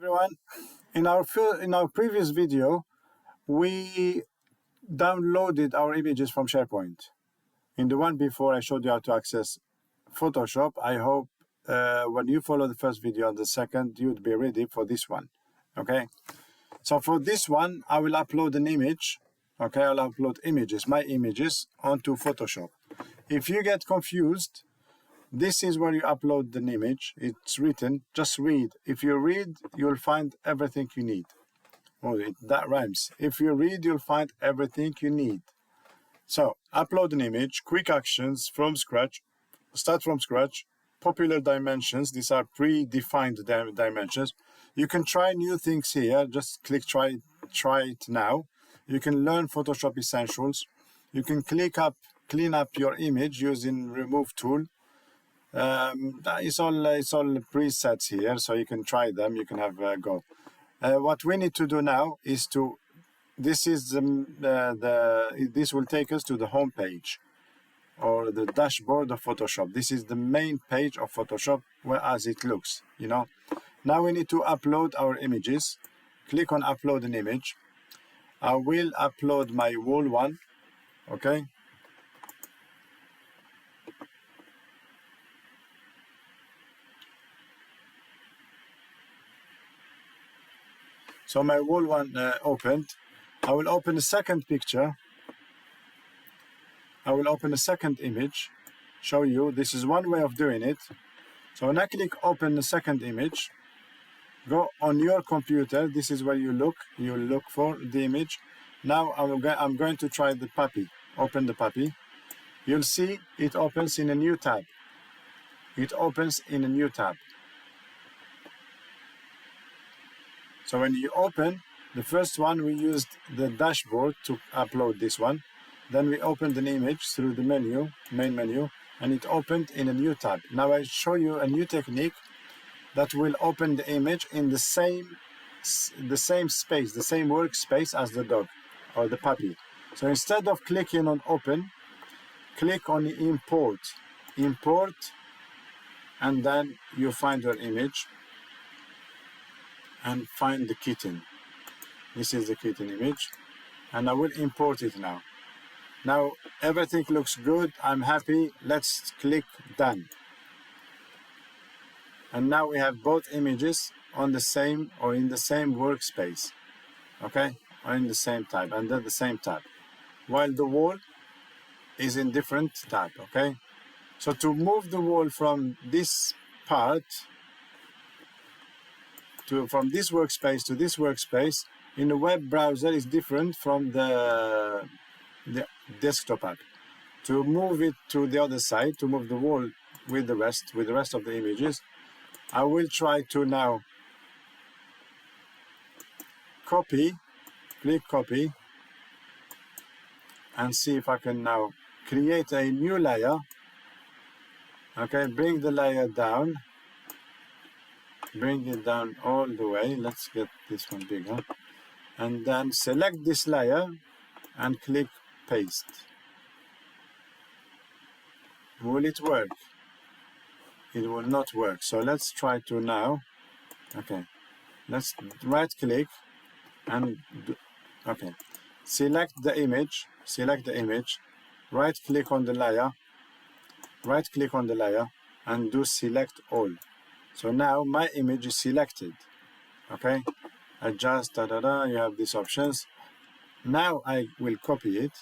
Everyone, in our previous video, we downloaded our images from SharePoint. In the one before, I showed you how to access Photoshop. I hope when you follow the first video and the second, you'd be ready for this one. Okay, so for this one, I will upload an image. Okay, I'll upload images, my images, onto Photoshop. If you get confused, this is where you upload an image. It's written, just read. If you read, you'll find everything you need. Oh, that rhymes. If you read, you'll find everything you need. So, upload an image, quick actions from scratch, start from scratch, popular dimensions. These are predefined dimensions. You can try new things here. Just click try it now. You can learn Photoshop essentials. You can clean up your image using remove tool. It's all presets here, so you can try them. You can have a go. What we need to do now is this will take us to the home page or the dashboard of Photoshop. This is the main page of Photoshop, as it looks. Now we need to upload our images. Click on upload an image. I will upload my wall one. Okay. So my wall one opened. I will open a second picture. I will open a second image. Show you. This is one way of doing it. So when I click open the second image, go on your computer. This is where you look. You look for the image. Now I'm going to try the puppy. Open the puppy. You'll see it opens in a new tab. It opens in a new tab. So when you open the first one, we used the dashboard to upload this one. Then we opened an image through the menu, main menu, and it opened in a new tab. Now I show you a new technique that will open the image in the same space, the same workspace as the dog or the puppy. So instead of clicking on open, click on import, and then you find your image. And find the kitten. This is the kitten image, and I will import it now. Now everything looks good. I'm happy. Let's click done. And now we have both images on the same or in the same workspace. Okay, or in the same tab, under the same tab, while the wall is in different tab. Okay, so to move the wall from this part, from this workspace to this workspace in the web browser is different from the desktop app. To move it to the other side, to move the wall with the rest of the images, I will try to now copy, click copy, and see if I can now create a new layer. Okay, bring the layer down. Bring it down all the way. Let's get this one bigger. And then select this layer and click paste. Will it work? It will not work. So let's try to now. Okay. Let's right click and okay. Select the image. Right click on the layer. Right click on the layer and do select all. So now my image is selected. Okay, adjust, you have these options. Now I will copy it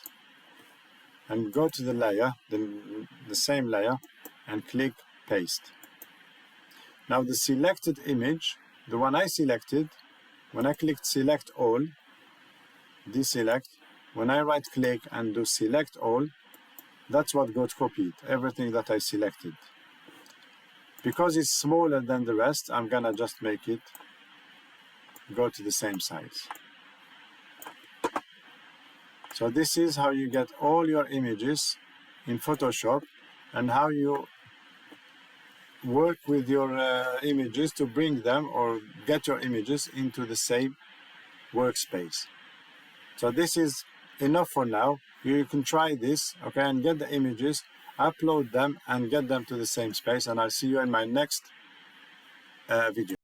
and go to the layer, the same layer, and click paste. Now the selected image, the one I selected, when I clicked select all, deselect, when I right click and do select all, that's what got copied, everything that I selected. Because it's smaller than the rest, I'm gonna just make it go to the same size. So this is how you get all your images in Photoshop and how you work with your images to bring them or get your images into the same workspace. So this is enough for now. You can try this, okay, and get the images, upload them and get them to the same space, and I'll see you in my next video.